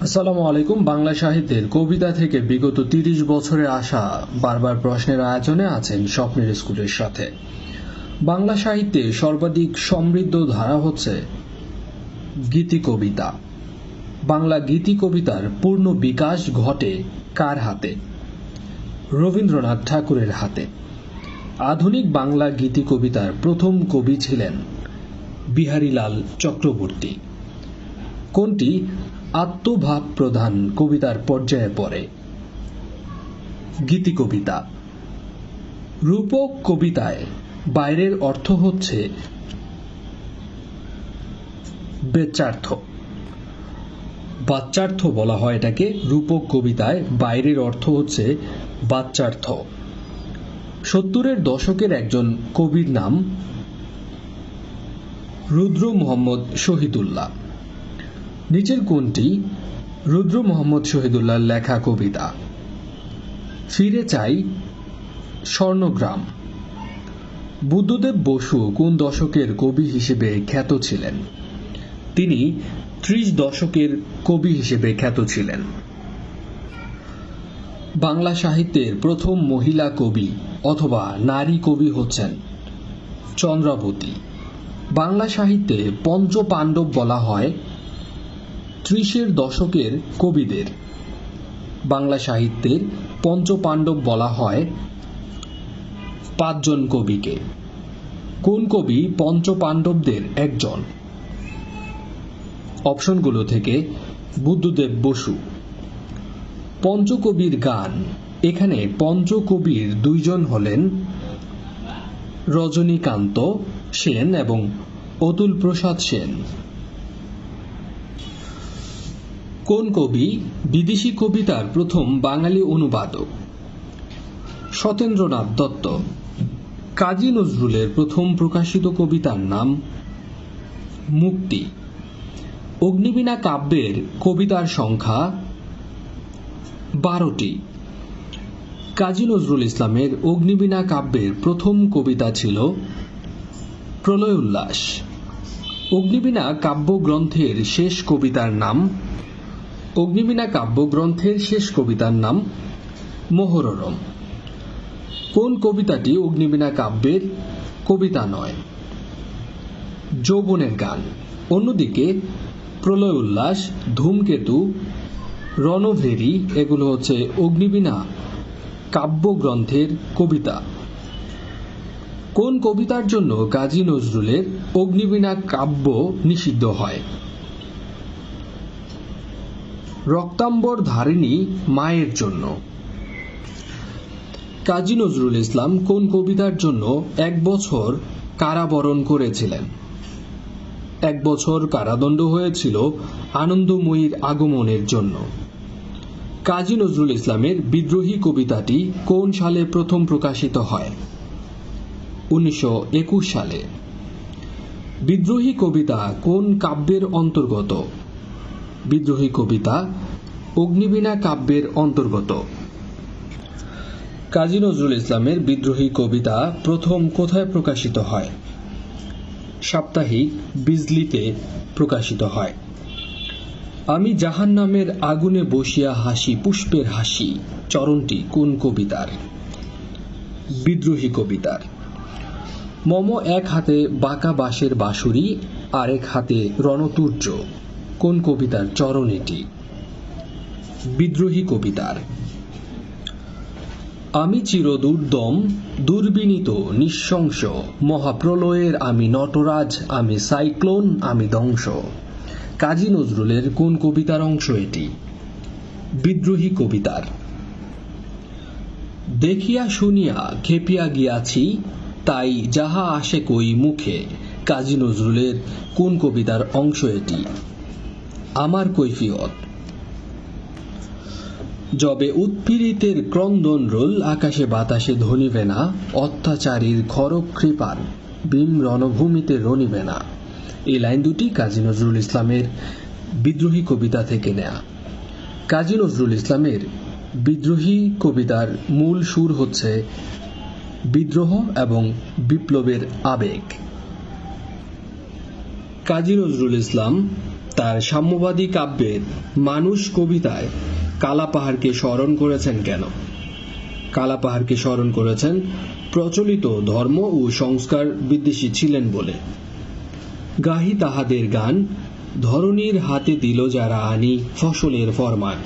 আসসালামু আলাইকুম। বাংলা সাহিত্যের কবিতা থেকে বিগত ৩০ বছরে আসা বারবার প্রশ্নের আয়োজনে আছেন স্বপ্নের স্কুলের সাথে। বাংলা সাহিত্যে সর্বাধিক সমৃদ্ধ ধারা হচ্ছে গীতি কবিতা। বাংলা গীতি কবিতার পূর্ণ বিকাশ ঘটে কার হাতে? রবীন্দ্রনাথ ঠাকুরের হাতে। আধুনিক বাংলা গীতি কবিতার প্রথম কবি ছিলেন বিহারীলাল চক্রবর্তী। কোনটি আত্মভাব প্রধান কবিতার পর্যায়ে পড়ে? গীতি কবিতা। রূপক কবিতায় বাইরের অর্থ হচ্ছে বেচার্থ। বাচ্যার্থ বলা হয় এটাকে। রূপক কবিতায় বাইরের অর্থ হচ্ছে বাচ্যার্থ। ৭০-এর দশকের একজন কবির নাম রুদ্র মোহাম্মদ শহীদুল্লাহ। নিচের কোনটি রুদ্র মোহাম্মদ শহীদুল্লাহর লেখা কবিতা? ফিরে চাই স্বর্ণগ্রাম। বুদ্ধদেব বসু কোন দশকের কবি হিসেবে খ্যাত ছিলেন? তিনি ৩০ দশকের কবি হিসেবে খ্যাত ছিলেন। বাংলা সাহিত্যের প্রথম মহিলা কবি অথবা নারী কবি হচ্ছেন চন্দ্রাবতী। বাংলা সাহিত্যে পঞ্চপাণ্ডব বলা হয় ৩০-এর দশকের কবিদের। বাংলা সাহিত্যের পঞ্চপাণ্ডব বলা হয় ৫ জন কবিকে। কোন কবি পঞ্চপাণ্ডবদের একজন? অপশনগুলো থেকে বুদ্ধদেব বসু। পঞ্চকবির গান। এখানে পঞ্চকবির ২ জন হলেন রজনীকান্ত সেন এবং অতুল প্রসাদ সেন। কোন কবি বিদেশি কবিতার প্রথম বাঙালি অনুবাদক? সত্যেন্দ্রনাথ দত্ত। কাজী নজরুলের প্রথম প্রকাশিত কবিতার নাম মুক্তি। অগ্নিবীণা কাব্যের কবিতার সংখ্যা ১২টি। কাজী নজরুল ইসলামের অগ্নিবীণা কাব্যের প্রথম কবিতা ছিল প্রলয় উল্লাস। অগ্নিবীণা কাব্যগ্রন্থের শেষ কবিতার নাম মোহররম। কোন কবিতাটি অগ্নিবীণা কাব্যের কবিতা নয়? যৌবনের গান। অন্যদিকে প্রলয় উল্লাস, ধূমকেতু, রণভেরী এগুলো হচ্ছে অগ্নিবীণা কাব্যগ্রন্থের কবিতা। কোন কবিতার জন্য কাজী নজরুলের অগ্নিবীণা কাব্য নিষিদ্ধ হয়? রক্তাম্বর ধারিণী মায়ের জন্য। কাজী নজরুল ইসলাম কোন কবিতার জন্য ১ বছর কারাবরণ করেছিলেন? ১ বছর কারাদণ্ড হয়েছিল আনন্দময়ীর আগমনের জন্য। কাজী নজরুল ইসলামের বিদ্রোহী কবিতাটি কোন সালে প্রথম প্রকাশিত হয়? ১৯২১ সালে। বিদ্রোহী কবিতা কোন কাব্যের অন্তর্গত? বিদ্রোহী কবিতা অগ্নিবীণা কাব্যের অন্তর্গত। কাজী নজরুল ইসলামের বিদ্রোহী কবিতা প্রথম কোথায় প্রকাশিত হয়? সাপ্তাহিক বিজলিতে প্রকাশিত হয়। আমি জাহান্নামের আগুনে বসিয়া হাসি পুষ্পের হাসি চরণটি কোন কবিতার? বিদ্রোহী কবিতার। মম এক হাতে বাঁকা বাঁশের বাঁশুরি, আরেক হাতে রণতূর্য কোন কবিতার চরণ এটি? বিদ্রোহী কবিতার। আমি চিরদুর্দম দুর্বিনীত নিঃশংস, মহাপ্রলয়ের আমি নটরাজ, আমি সাইক্লোন, আমি ধ্বংস। কাজী নজরুলের কোন কবিতার অংশ এটি? বিদ্রোহী কবিতার। দেখিয়া শুনিয়া খেপিয়া গিয়াছি, তাই যাহা আসে কই মুখে। কাজী নজরুলের কোন কবিতার অংশ এটি? আমার কৈফিয়ত। যবে উৎপীড়িতের ক্রন্দন রোল, আকাশে বাতাসে ধ্বনিবে না, অত্যাচারীর খড়গ কৃপার ভীম রণভূমিতে রণিবে না। এই লাইন দুটি কাজী নজরুল ইসলামের বিদ্রোহী কবিতা থেকে নেয়া। কাজী নজরুল ইসলামের বিদ্রোহী কবিতার মূল সুর হচ্ছে বিদ্রোহ এবং বিপ্লবের আবেগ। কাজী নজরুল ইসলাম তার সাম্যবাদী কাব্যের মানুষ কবিতায় কালাপাহাড়কে স্মরণ করেছেন কেন? কালাপাহাড়কে স্মরণ করেছেন প্রচলিত ধর্ম ও সংস্কার বিদ্বেষী ছিলেন বলে। গাহি তাহাদের গান, ধরণীর হাতে দিল যারা আনি ফসলের ফরমান।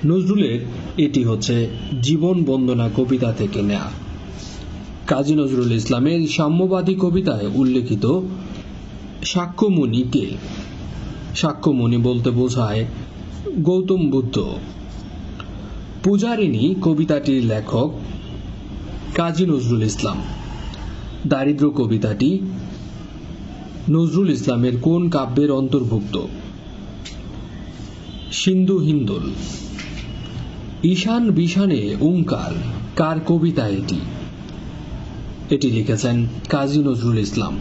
নজরুলের এটি হচ্ছে জীবন বন্দনা কবিতা থেকে নেয়া। কাজী নজরুল ইসলামের সাম্যবাদী কবিতায় উল্লেখিত শাক্যমুনি কে? শাক্যমুনি বলতে বোঝায় গৌতম বুদ্ধ। পূজারিণী কবিতাটির লেখক কাজী নজরুল ইসলাম। দারিদ্র কবিতাটি নজরুল ইসলামের কোন কাব্যের অন্তর্ভুক্ত? সিন্ধু হিন্দোল। ঈশান বিশানে ওঙ্কার কার কবিতা এটি? এটি লিখেছেন কাজী নজরুল ইসলাম।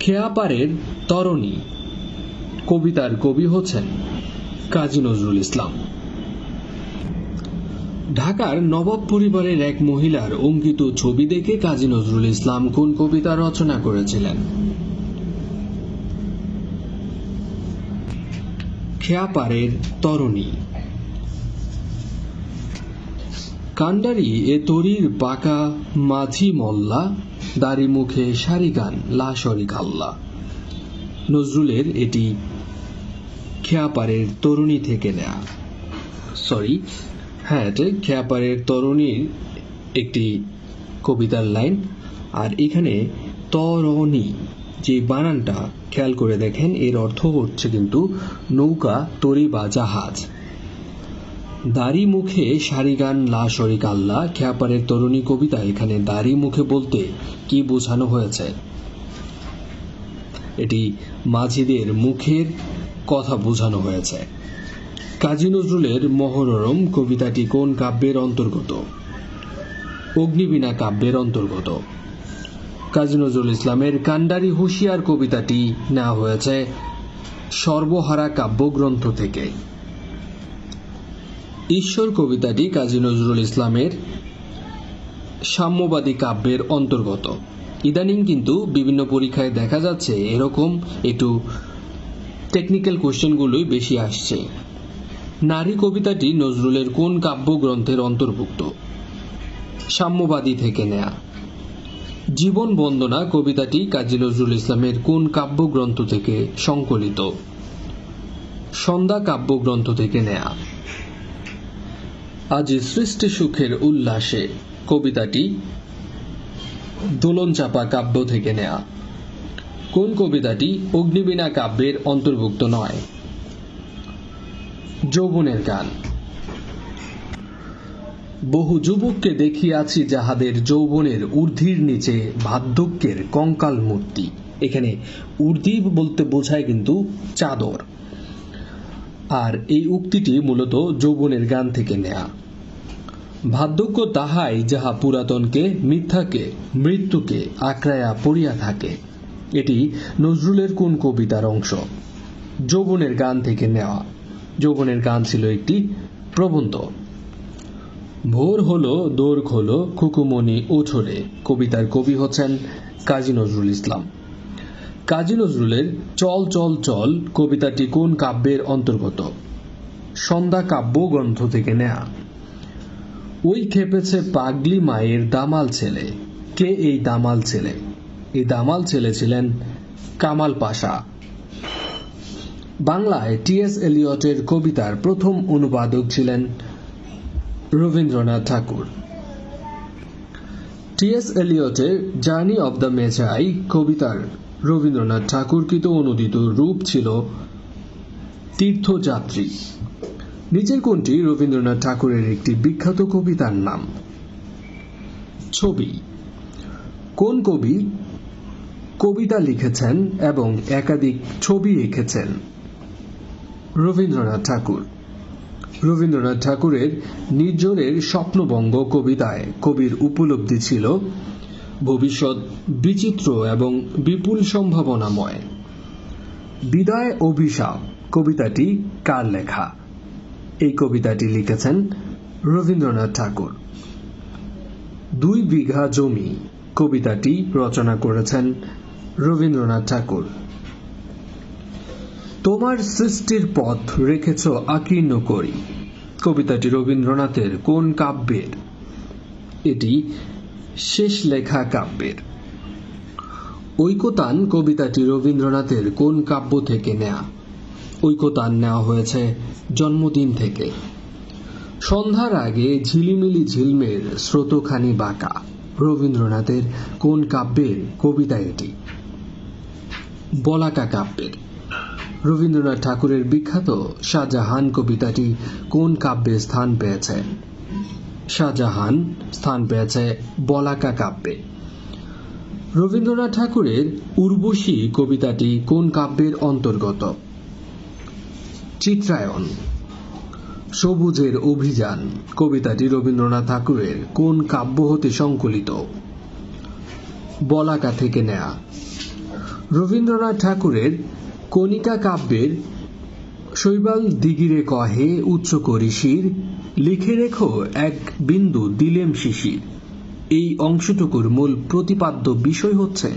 খেয়াপাড়ের তরণী কবিতার কবি হচ্ছেন কাজী নজরুল ইসলাম। ঢাকার নবাব পরিবারের এক মহিলার অঙ্কিত ছবি দেখে কাজী নজরুল ইসলাম কোন কবিতা রচনা করেছিলেন? খেয়াপাড়ের তরণী। কান্ডারি এ তরির বাঁকা মাঝি মল্লা, দাড়ি মুখে সারি গান লাশরি কাল্লা। নজরুলের এটি খেয়াপাড়ের তরুণী থেকে নেয়া। এটা খেয়াপাড়ের তরুণীর একটি কবিতার লাইন। আর এখানে তরণী যে বানানটা খেয়াল করে দেখেন, এর অর্থ হচ্ছে কিন্তু নৌকা, তরি বা জাহাজ। দাড়ি মুখে সারি গান লাশরি কাল্লা। খেয়াপাড়ের তরুণী কবিতা এখানে দাড়ি মুখে বলতে কি বোঝানো হয়েছে? এটি মাঝিদের মুখের কথা বোঝানো হয়েছে। কাজী নজরুলের মহররম কবিতাটি কোন কাব্যের অন্তর্গত? অগ্নিবীণা কাব্যের অন্তর্গত। কাজী নজরুল ইসলামের কান্ডারি হুঁশিয়ার কবিতাটি নেওয়া হয়েছে সর্বহারা কাব্যগ্রন্থ থেকে। ঈশ্বর কবিতাটি কাজী নজরুল ইসলামের সাম্যবাদী কাব্যের অন্তর্গত। ইদানিং কিন্তু বিভিন্ন পরীক্ষায় দেখা যাচ্ছে এরকম একটু টেকনিক্যাল কোশ্চেনগুলোই বেশি আসছে। নারী কবিতাটি নজরুলের কোন কাব্যগ্রন্থের অন্তর্ভুক্ত? সাম্যবাদী থেকে নেয়া। জীবন বন্দনা কবিতাটি কাজী নজরুল ইসলামের কোন কাব্যগ্রন্থ থেকে সংকলিত? সন্ধ্যা কাব্যগ্রন্থ থেকে নেয়া। আজি সৃষ্টি সুখের উল্লাসে কবিতাটি দোলন চাপা কাব্য থেকে নেয়া। কোন কবিতাটি অগ্নিবীণা কাব্যের অন্তর্ভুক্ত নয়? যৌবনের গান। বহু যুবককে দেখিয়াছি যাহাদের যৌবনের ঊর্ধ্বির নিচে বার্ধক্যের কঙ্কাল মূর্তি। এখানে ঊর্ধ্বি বলতে বোঝায় কিন্তু চাদর। আর এই উক্তিটি মূলত যৌবনের গান থেকে নেয়া। বার্ধক্য তাহাই যাহা পুরাতনকে মিথ্যাকে মৃত্যুকে আঁকড়াইয়া পড়িয়া থাকে। এটি নজরুলের কোন কবিতার অংশ? যৌবনের গান থেকে নেওয়া। যৌবনের গান ছিল একটি প্রবন্ধ। ভোর হলো দোর খোলো খুকুমনি উঠোরে কবিতার কবি হচ্ছেন কাজী নজরুল ইসলাম। কাজী নজরুলের চল চল চল কবিতাটি কোন কাব্যের অন্তর্গত? সন্ধ্যা কাব্য গ্রন্থ থেকে নেয়া। ওই খেপেছে পাগলি মায়ের দামাল ছেলে। কে এই দামাল ছেলে? এই দামাল ছেলে ছিলেন কামাল পাশা। বাংলায় টি.এস. এলিয়টের কবিতার প্রথম অনুবাদক ছিলেন রবীন্দ্রনাথ ঠাকুর। টি.এস. এলিয়টের জার্নি অব দ্য মেজাই কবিতার রবীন্দ্রনাথ ঠাকুরকৃত অনুদিত রূপ ছিল তীর্থযাত্রী। নিচের কোনটি রবীন্দ্রনাথ ঠাকুরের একটি বিখ্যাত কবিতার নাম? ছবি। কোন কবি কবিতা লিখেছেন এবং একাধিক ছবি এঁকেছেন? রবীন্দ্রনাথ ঠাকুর। রবীন্দ্রনাথ ঠাকুরের নির্জনের স্বপ্নভঙ্গ কবিতায় কবির উপলব্ধি ছিল ভবিষ্যৎ বিচিত্র এবং বিপুল সম্ভাবনাময়। বিদায় অভিশাপ কবিতাটি কার লেখা? এই কবিতাটি লিখেছেন রবীন্দ্রনাথ ঠাকুর। 2 বিঘা জমি কবিতাটি রচনা করেছেন রবীন্দ্রনাথ ঠাকুর। তোমার সৃষ্টির পথ রেখেছ আকীর্ণ করি কবিতাটি রবীন্দ্রনাথের কোন কাব্যের? এটি শেষ লেখা কাব্যের। ঐকতান কবিতাটি রবীন্দ্রনাথের কোন কাব্য থেকে নেয়া? ঐকতান নেওয়া হয়েছে জন্মদিন থেকে। সন্ধ্যার আগে ঝিলিমিলি ঝিলমের স্রোতখানি বাঁকা রবীন্দ্রনাথের কোন কাব্যের কবিতা এটি? বলাকা কাব্যের। রবীন্দ্রনাথ ঠাকুরের বিখ্যাত শাহজাহান কবিতাটি কোন কাব্যে স্থান পেয়েছে? শাহজাহান স্থান পেয়েছে বলাকা কাব্যে। রবীন্দ্রনাথ ঠাকুরের উর্বশী কবিতাটি কোন কাব্যের অন্তর্গত? চিত্রায়ণ। সবুজের অভিযান কবিতাটি রবীন্দ্রনাথ ঠাকুরের কোন কাব্য হতে সংকলিত? বলাকা থেকে নেয়া। রবীন্দ্রনাথ ঠাকুরের কণিকা কাব্যের শৈবাল দিগিরে কহে উচ্চ করি শির লিখে রেখো এক বিন্দু দিলেম শিশির, এই অংশটুকুর মূল প্রতিপাদ্য বিষয় হচ্ছে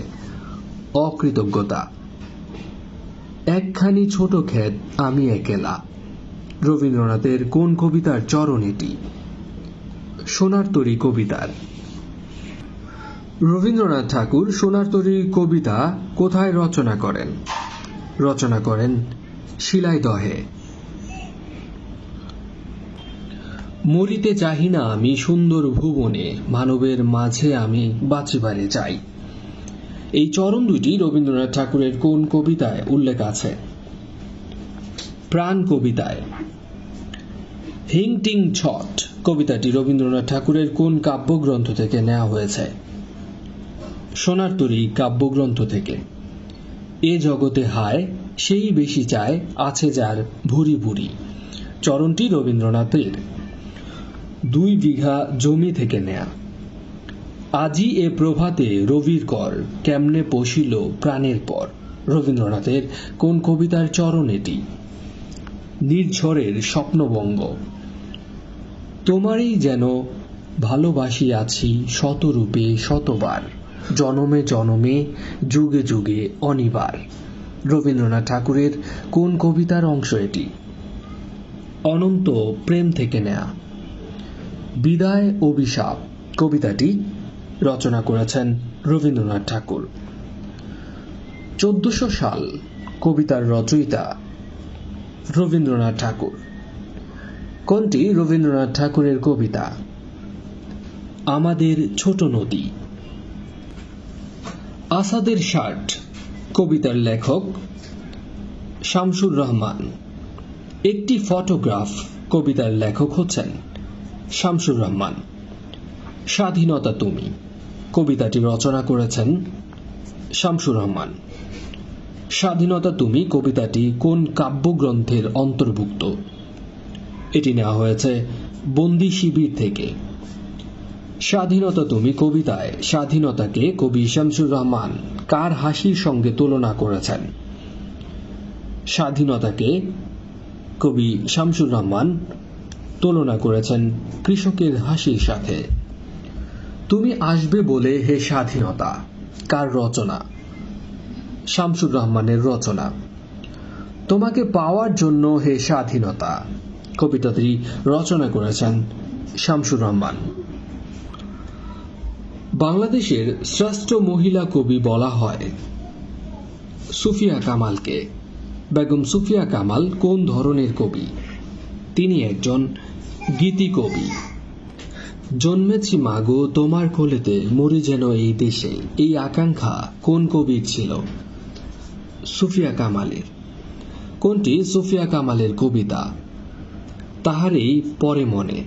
অকৃতজ্ঞতা। একখানি ছোট ক্ষেত আমি একেলা রবীন্দ্রনাথের কোন কবিতার চরণ এটি? সোনার তরী কবিতার। রবীন্দ্রনাথ ঠাকুর সোনার তরী কবিতা কোথায় রচনা করেন? রচনা করেন শিলাইদহে। মরিতে চাহি না আমি সুন্দর ভুবনে, মানবের মাঝে আমি বাঁচিবারে চাই, এই চরণ দুটি রবীন্দ্রনাথ ঠাকুরের কোন কবিতায় উল্লেখ আছে? প্রাণ কবিতায়। হিং টিং ছট কবিতাটি রবীন্দ্রনাথ ঠাকুরের কোন কাব্যগ্রন্থ থেকে নেওয়া হয়েছে? সোনার তরী কাব্যগ্রন্থ থেকে। এ জগতে হায় সেই বেশি চায় আছে যার ভুরি ভুরি চরণটি রবীন্দ্রনাথের 2 বিঘা জমি থেকে নেয়া। আজি এ প্রভাতে রবির কর কেমনে পশিল প্রাণের পর রবীন্দ্রনাথের কোন কবিতার চরণ এটি? নির্ঝরের স্বপ্নবঙ্গ। তোমারই যেন ভালোবাসি আছি শতরূপে শতবার, জনমে জনমে যুগে যুগে অনিবার রবীন্দ্রনাথ ঠাকুরের কোন কবিতার অংশ এটি? অনন্ত প্রেম থেকে নেয়া। বিদায় অভিশাপ কবিতাটি রচনা করেছেন রবীন্দ্রনাথ ঠাকুর। 1400 সাল কবিতার রচয়িতা রবীন্দ্রনাথ ঠাকুর। কোনটি রবীন্দ্রনাথ ঠাকুরের কবিতা? আমাদের ছোট নদী। আসাদের শার্ট কবিতার লেখক শামসুর রহমান। একটি ফটোগ্রাফ কবিতার লেখক হচ্ছেন শামসুর রহমান। স্বাধীনতা তুমি কবিতাটি রচনা করেছেন শামসুর রহমান। স্বাধীনতা তুমি কবিতাটি কোন কাব্যগ্রন্থের অন্তর্ভুক্ত? এটি নেওয়া হয়েছে বন্দি শিবির থেকে। স্বাধীনতা তুমি কবিতায় স্বাধীনতাকে কবি শামসুর রহমান কার হাসির সঙ্গে তুলনা করেছেন? স্বাধীনতাকে কবি শামসুর রহমান তুলনা করেছেন কৃষকের হাসির সাথে। তুমি আসবে বলে হে স্বাধীনতা কার রচনা? শামসুর রহমানের রচনা। তোমাকে পাওয়ার জন্য হে স্বাধীনতা কবিতাটি রচনা করেছেন শামসুর রহমান। বাংলাদেশের শ্রেষ্ঠ মহিলা কবি বলা হয় সুফিয়া কামালকে। বেগম সুফিয়া কামাল কোন ধরনের কবি? তিনি একজন গীতি কবি। জন্মেছি মাগো তোমার কোলেতে মরি যেন এই দেশে, এই আকাঙ্ক্ষা কোন কবির ছিল? সুফিয়া কামালের। কোনটি সুফিয়া কামালের কবিতা? তাহারই পরে মনে।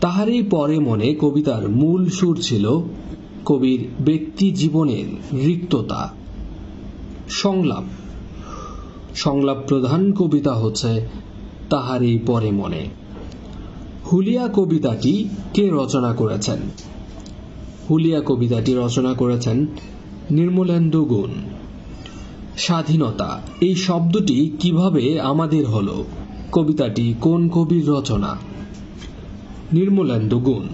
তাহারই পরে মনে কবিতার মূল সুর ছিল কবির ব্যক্তি জীবনের রিক্ততা। সংলাপ। সংলাপ প্রধান কবিতা হচ্ছে তাহারই পরে মনে। হুলিয়া কবিতাটি কে রচনা করেছেন? হুলিয়া কবিতাটি রচনা করেছেন নির্মলেন্দু গুণ। স্বাধীনতা এই শব্দটি কিভাবে আমাদের হলো? কবিতাটি কোন কবির রচনা? নির্মলেন্দু গুণ।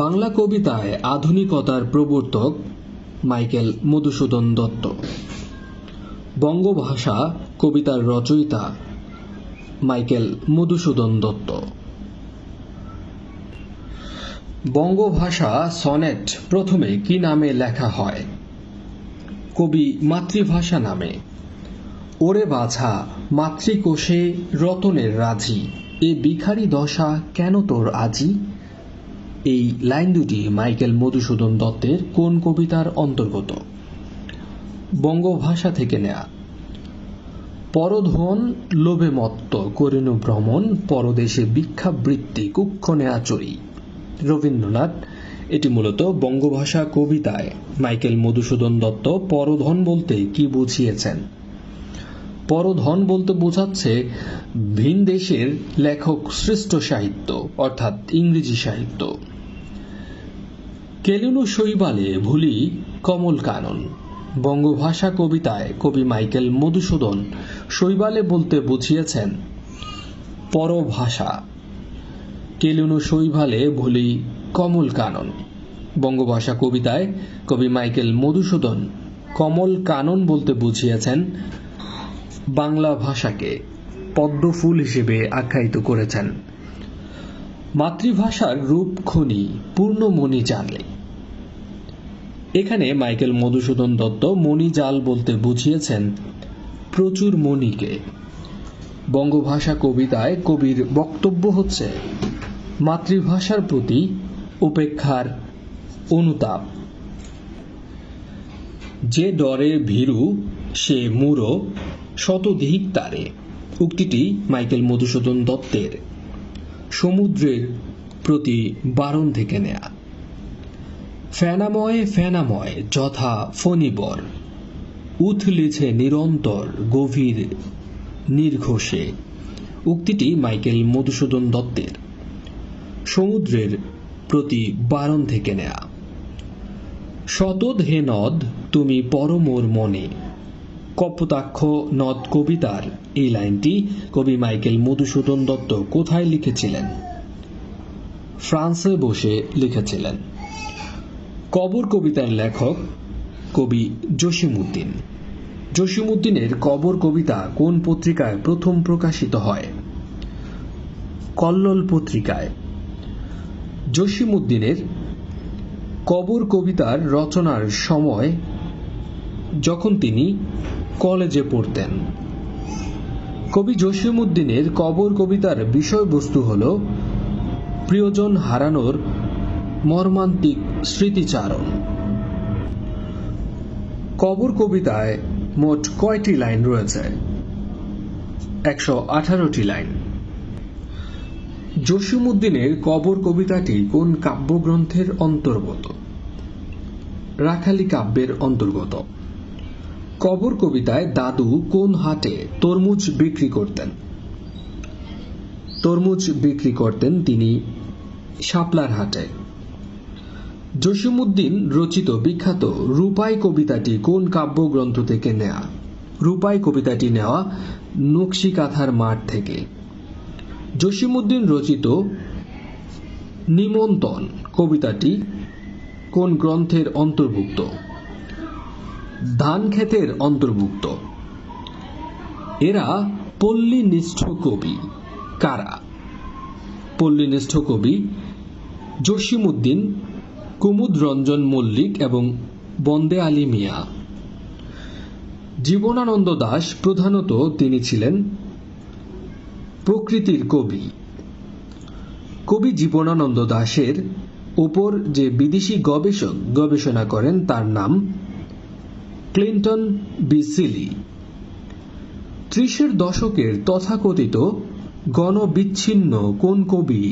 বাংলা কবিতায় আধুনিকতার প্রবর্তক মাইকেল মধুসূদন দত্ত। বঙ্গভাষা কবিতার রচয়িতা মাইকেল মধুসূদন দত্ত। বঙ্গভাষা সনেট প্রথমে কি নামে লেখা হয়? কবি মাতৃভাষা নামে। ওরে বাছা মাতৃকোষে রতনের রাজি, এ ভিখারি দশা কেন তোর আজি? এই লাইন দুটি মাইকেল মধুসূদন দত্তের কোন কবিতার অন্তর্গত? বঙ্গভাষা থেকে নেয়া। পরধন লোভে মত্ত করিনু ভ্রমণ, পরদেশে ভিক্ষাবৃত্তি কুক্ষণে আচরি। রবীন্দ্রনাথ। এটি মূলত বঙ্গভাষা কবিতায় মাইকেল মধুসূদন দত্ত পরধন বলতে কি বুঝিয়েছেন? পরধন বলতে বোঝাচ্ছে ভিন দেশের লেখক সৃষ্ট সাহিত্য, অর্থাৎ ইংরেজি সাহিত্য। কেলিনু শৈবালে ভুলি কমল কানন। বঙ্গভাষা কবিতায় কবি মাইকেল মধুসূদন শৈবালে বলতে বুঝিয়েছেন পরভাষা। কেলিনু শৈবালে ভুলি কমল কানন। বঙ্গভাষা কবিতায় কবি মাইকেল মধুসূদন কমল কানন বলতে বুঝিয়েছেন বাংলা ভাষাকে পদ্মফুল হিসেবে আখ্যায়িত করেছেন। মাতৃভাষার রূপ খনি পূর্ণমণি জালে। এখানে মাইকেল মধুসূদন দত্ত মণি জাল বলতে বুঝিয়েছেন প্রচুর মণিকে। বঙ্গভাষা কবিতায় কবির বক্তব্য হচ্ছে মাতৃভাষার প্রতি উপেক্ষার অনুতাপ। যে ডরে ভীরু সে মূঢ় শতধিক তারে, উক্তিটি মাইকেল মধুসূদন দত্তের সমুদ্রের প্রতি বারণ থেকে নেয়া। ফেনাময় ফেনাময় যথা ফণিবর, উথলিছে নিরন্তর গভীর নির্ঘোষে, উক্তিটি মাইকেল মধুসূদন দত্তের সমুদ্রের প্রতি বারণ থেকে নেয়া। শতদ হে নদ তুমি পরমোর মনে, কপোতাক্ষ নদ কবিতার এই লাইনটি কবি মাইকেল মধুসূদন দত্ত কোথায় লিখেছিলেন? ফ্রান্সে বসে লিখেছিলেন। কবর কবিতার লেখক কবি জসিমউদ্দিন। জসিমউদ্দিনের কবর কবিতা কোন পত্রিকায় প্রথম প্রকাশিত হয়? কল্লোল পত্রিকায়। জসিমউদ্দিনের কবর কবিতার রচনার সময় যখন তিনি কলেজে পড়তেন। কবি জসিমউদ্দিনের কবর কবিতার বিষয়বস্তু হল প্রিয়জন হারানোর মর্মান্তিক স্মৃতিচারণ। কবর কবিতায় মোট কয়টি লাইন রয়েছে? 118টি লাইন। জসিমউদ্দিনের কবর কবিতাটি কোন কাব্যগ্রন্থের অন্তর্গত? রাখালি কাব্যের অন্তর্গত। কবর কবিতায় দাদু কোন হাটে তরমুজ বিক্রি করতেন? তরমুজ বিক্রি করতেন তিনি শাপলার হাটে। জসিমউদ্দিন রচিত বিখ্যাত রূপাই কবিতাটি কোন কাব্যগ্রন্থ থেকে নেয়া? রূপাই কবিতাটি নেওয়া নকশিকাঁথার মাঠ থেকে। জসিমউদ্দিন রচিত নিমন্ত্রণ কবিতাটি কোন গ্রন্থের অন্তর্ভুক্ত? ধানক্ষেতের অন্তর্ভুক্ত। এরা পল্লীনিষ্ঠ কবি কারা? পল্লীনিষ্ঠ কবি জসিমউদ্দিন, কুমুদরঞ্জন মল্লিক এবং বন্দে আলী মিয়া। জীবনানন্দ দাশ প্রধানত তিনি ছিলেন প্রকৃতির কবি। কবি জীবনানন্দ দাশের উপর যে বিদেশি গবেষক গবেষণা করেন তার নাম ক্লিন্টন বি সিলি। 30-এর দশকের তথাকথিত গণবিচ্ছিন্ন কোন কবি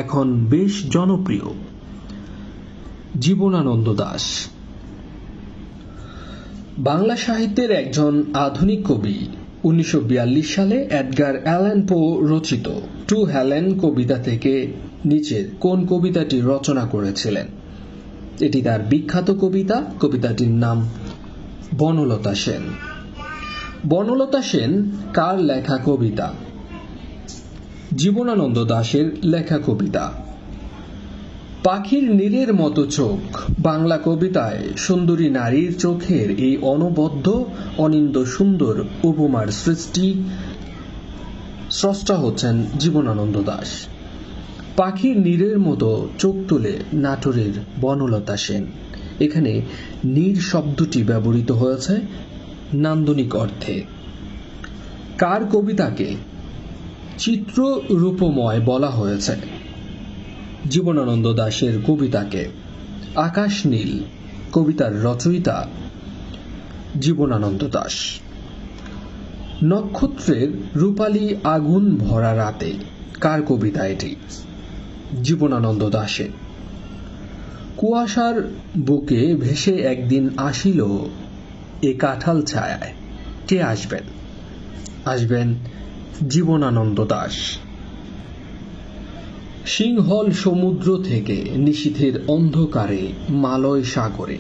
এখন বেশ জনপ্রিয়? জীবনানন্দ দাশ। বাংলা সাহিত্যের একজন আধুনিক কবি 1942 সালে এডগার অ্যালান পো রচিত টু হেলেন কবিতা থেকে নিচের কোন কবিতাটি রচনা করেছিলেন? এটি তার বিখ্যাত কবিতা। কবিতাটির নাম বনলতা সেন। বনলতা সেন কার লেখা কবিতা? জীবনানন্দ দাশের লেখা কবিতা। পাখির নীরের মতো চোখ বাংলা কবিতায় সুন্দরী নারীর চোখের এই অনবদ্য অনিন্দ্য সুন্দর উপমার স্রষ্টা হচ্ছেন জীবনানন্দ দাশ। পাখির নীরের মতো চোখ তুলে নাটোরের বনলতা সেন। এখানে নীর শব্দটি ব্যবহৃত হয়েছে নান্দনিক অর্থে। কার কবিতাকে চিত্ররূপময় বলা হয়েছে? জীবনানন্দ দাশের কবিতাকে আকাশ নীল। কবিতার রচয়িতা জীবনানন্দ দাশ। নক্ষত্রের রূপালী আগুন ভরা রাতে কার কবিতা এটি? জীবনানন্দ দাশের। কুয়াশার বুকে ভেসে একদিন আসিল এ কাঁঠাল ছায়ায়, কে আসবেন? আসবেন জীবনানন্দ দাশ। সিংহল সমুদ্র থেকে নিশীথের অন্ধকারে মালয় সাগরে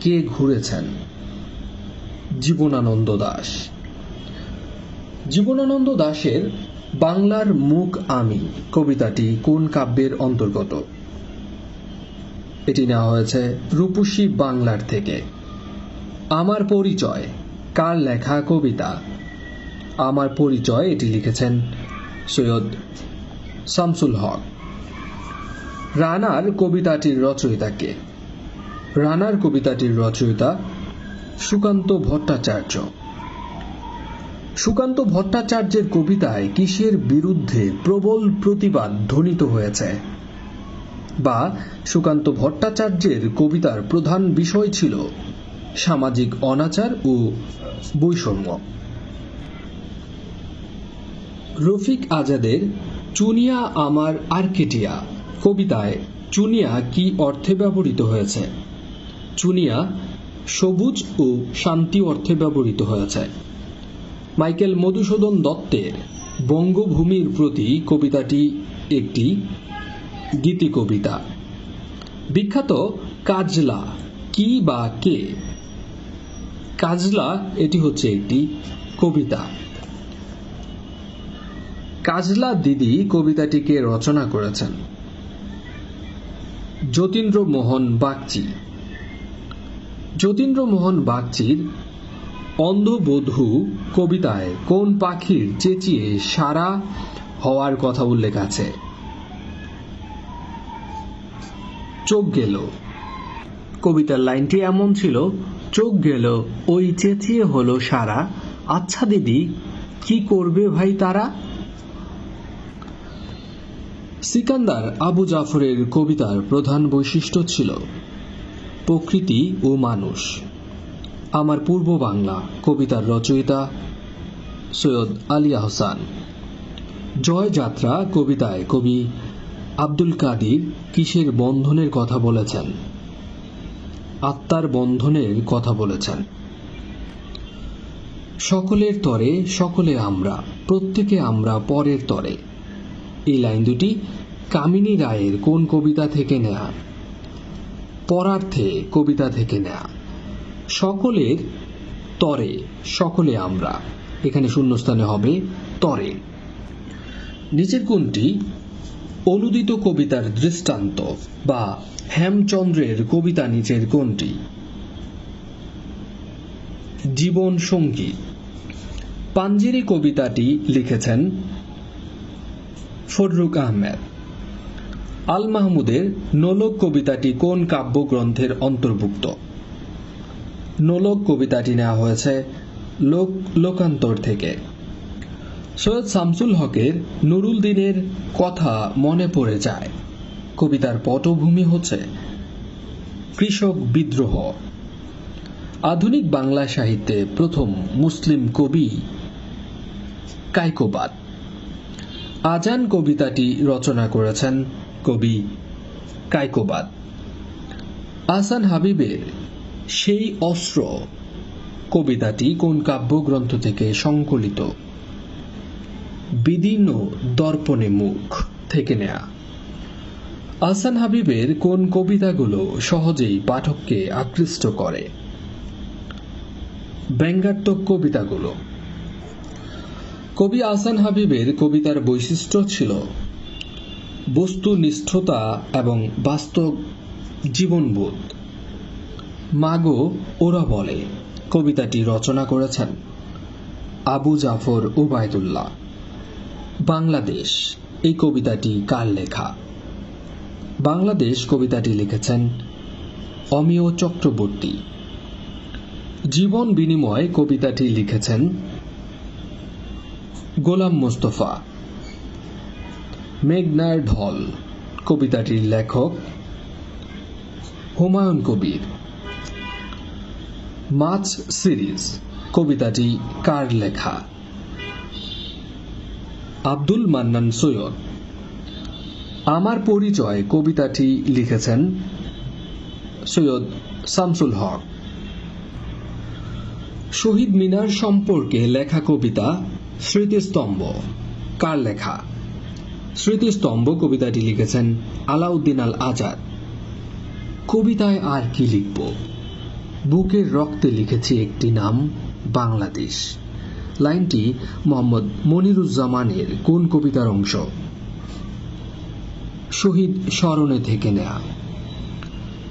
কে ঘুরেছেন? জীবনানন্দ দাশ। জীবনানন্দ দাশের বাংলার মুখ আমি কবিতাটি কোন কাব্যের অন্তর্গত? এটি নেওয়া হয়েছে রূপসী বাংলার থেকে। আমার পরিচয় কার লেখা কবিতা? আমার পরিচয় এটি লিখেছেন সৈয়দ শামসুল হক। রানার কবিতাটির রচয়িতা কে? রানার কবিতাটির রচয়িতা সুকান্ত ভট্টাচার্য। সুকান্ত ভট্টাচার্যের কবিতায় কিসের বিরুদ্ধে প্রবল প্রতিবাদ ধ্বনিত হয়েছে? বা সুকান্ত ভট্টাচার্যের কবিতার প্রধান বিষয় ছিল সামাজিক অনাচার ও বৈষম্য। রফিক আজাদের চুনিয়া আমার আর্কেটিয়া কবিতায় চুনিয়া কি অর্থে ব্যবহৃত হয়েছে? চুনিয়া সবুজ ও শান্তি অর্থে ব্যবহৃত হয়েছে। মাইকেল মধুসূদন দত্তের বঙ্গভূমির প্রতি কবিতাটি একটি গীতি কবিতা। বিখ্যাত কাজলা কি বা কে? কাজলা এটি হচ্ছে একটি কবিতা। কাজলা দিদি কবিতাটিকে রচনা করেছেন যতীন্দ্রমোহন বাগচি। যতীন্দ্রমোহন বাগচির অন্ধবধূ কবিতায় কোন পাখির চেঁচিয়ে সারা হওয়ার কথা উল্লেখ আছে? চোখ গেল। কবিতার লাইনটি এমন ছিল, চোখ গেল ওই চেঁচিয়ে হলো সারা, আচ্ছা দিদি কি করবে ভাই তারা? সিকান্দার আবু জাফরের কবিতার প্রধান বৈশিষ্ট্য ছিল প্রকৃতি ও মানুষ। আমার পূর্ব বাংলা কবিতার রচয়িতা সৈয়দ আলী আহসান। জয়যাত্রা কবিতায় কবি আব্দুল কাদির কিসের বন্ধনের কথা বলেছেন? আত্মার বন্ধনের কথা বলেছেন। সকলের তরে সকলে আমরা, প্রত্যেকে আমরা পরের তরে। এই লাইন দুটি কামিনী রায়ের কোন কবিতা থেকে নেয়া? পরার্থে কবিতা থেকে নেয়া। সকলের তরে সকলে আমরা, এখানে শূন্যস্থানে হবে তরে। নিচের কোনটি অনুদিত কবিতার দৃষ্টান্ত বা হেমচন্দ্রের কবিতা নিচের কোনটি? জীবন সঙ্গীত। পাঞ্জেরি কবিতাটি লিখেছেন ফররুখ আহমেদ। আল মাহমুদের নোলক কবিতাটি কোন কাব্যগ্রন্থের অন্তর্ভুক্ত? নোলক কবিতাটি নেওয়া হয়েছে লোকান্তর থেকে। সৈয়দ শামসুল হকের নুরুল দিনের কথা মনে পড়ে যায় কবিতার পটভূমি হচ্ছে কৃষক বিদ্রোহ। আধুনিক বাংলা সাহিত্যে প্রথম মুসলিম কবি কায়কোবাদ। আজান কবিতাটি রচনা করেছেন কবি কায়কোবাদ। আহসান হাবীবের সেই অস্ত্র কবিতাটি কোন কাব্যগ্রন্থ থেকে সংকলিত? বিদীর্ণ দর্পণে মুখ থেকে নেয়া। আহসান হাবীবের কোন কবিতাগুলো সহজেই পাঠককে আকৃষ্ট করে? ব্যঙ্গাত্মক কবিতাগুলো। কবি আহসান হাবীবের কবিতার বৈশিষ্ট্য ছিল বস্তুনিষ্ঠতা এবং বাস্তব জীবনবোধ। মাগো ওরা বলে কবিতাটি রচনা করেছেন আবু জাফর উবায়দুল্লাহ। বাংলাদেশ এই কবিতাটি কার লেখা? বাংলাদেশ কবিতাটি লিখেছেন অমিয় চক্রবর্তী। জীবন বিনিময় কবিতাটি লিখেছেন গোলাম মোস্তফা। মেঘনার ঢল কবিতাটির লেখক হুমায়ুন কবির। মাছ সিরিজ কবিতাটি কার লেখা? আব্দুল মান্নান সৈয়দ। আমার পরিচয় কবিতাটি লিখেছেন সৈয়দ শামসুল হক। শহীদ মিনার সম্পর্কে লেখা কবিতা স্মৃতিস্তম্ভ কার লেখা? স্মৃতিস্তম্ভ কবিতাটি লিখেছেন আলাউদ্দিন আল আজাদ। কবিতায় আর কি লিখব? বুকের রক্তে লিখেছি একটি নাম, বাংলাদেশ। লাইনটি মোহাম্মদ মনিরুজ্জামানের কোন কবিতার অংশ? শহীদ স্মরণে থেকে নেয়া।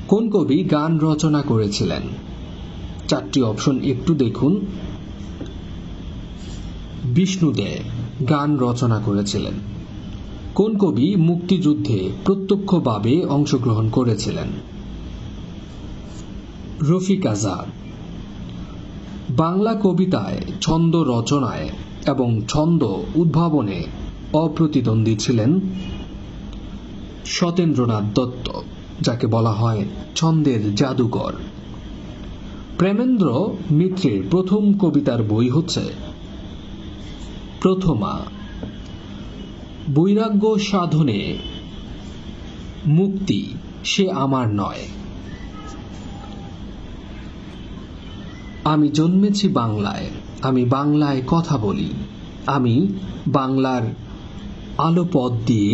কোন কবি গান রচনা করেছিলেন? চারটি অপশন একটু দেখুন। বিষ্ণু দে গান রচনা করেছিলেন। কোন কবি মুক্তিযুদ্ধে প্রত্যক্ষভাবে অংশগ্রহণ করেছিলেন? রফিক আজাদ। বাংলা কবিতায় ছন্দ রচনায় এবং ছন্দ উদ্ভাবনে অপ্রতিদ্বন্দ্বী ছিলেন সতেন্দ্রনাথ দত্ত, যাকে বলা হয় ছন্দের জাদুকর। প্রেমেন্দ্র মিত্রের প্রথম কবিতার বই হচ্ছে প্রথমা। বৈরাগ্য সাধনে মুক্তি সে আমার নয়। আমি জন্মেছি বাংলায়, আমি বাংলায় কথা বলি, আমি বাংলার আলো পথ দিয়ে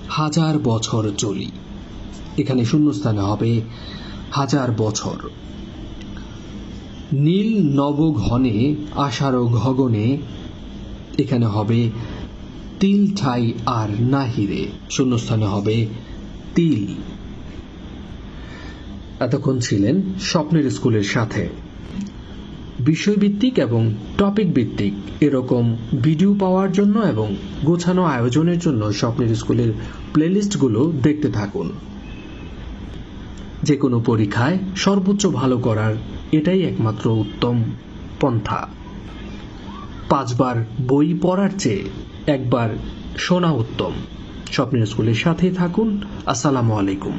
হাজার বছর চলি। এখানে শূন্যস্থানে হবে হাজার বছর। নীল নবঘনে আষাঢ় গগনে, এখানে হবে তিল ঠাই আর নাহিরে, শূন্যস্থানে হবে তিল। এতক্ষণ ছিলেন স্বপ্নের স্কুলের সাথে। বিষয়ভিত্তিক এবং টপিক ভিত্তিক এরকম ভিডিও পাওয়ার জন্য এবং গোছানো আয়োজনের জন্য স্বপ্নের স্কুলের প্লেলিস্টগুলো দেখতে থাকুন। যে কোনো পরীক্ষায় সর্বোচ্চ ভালো করার এটাই একমাত্র উত্তম পন্থা। 5 বার বই পড়ার চেয়ে একবার শোনা উত্তম। স্বপ্নের স্কুলের সাথেই থাকুন। আসসালামু আলাইকুম।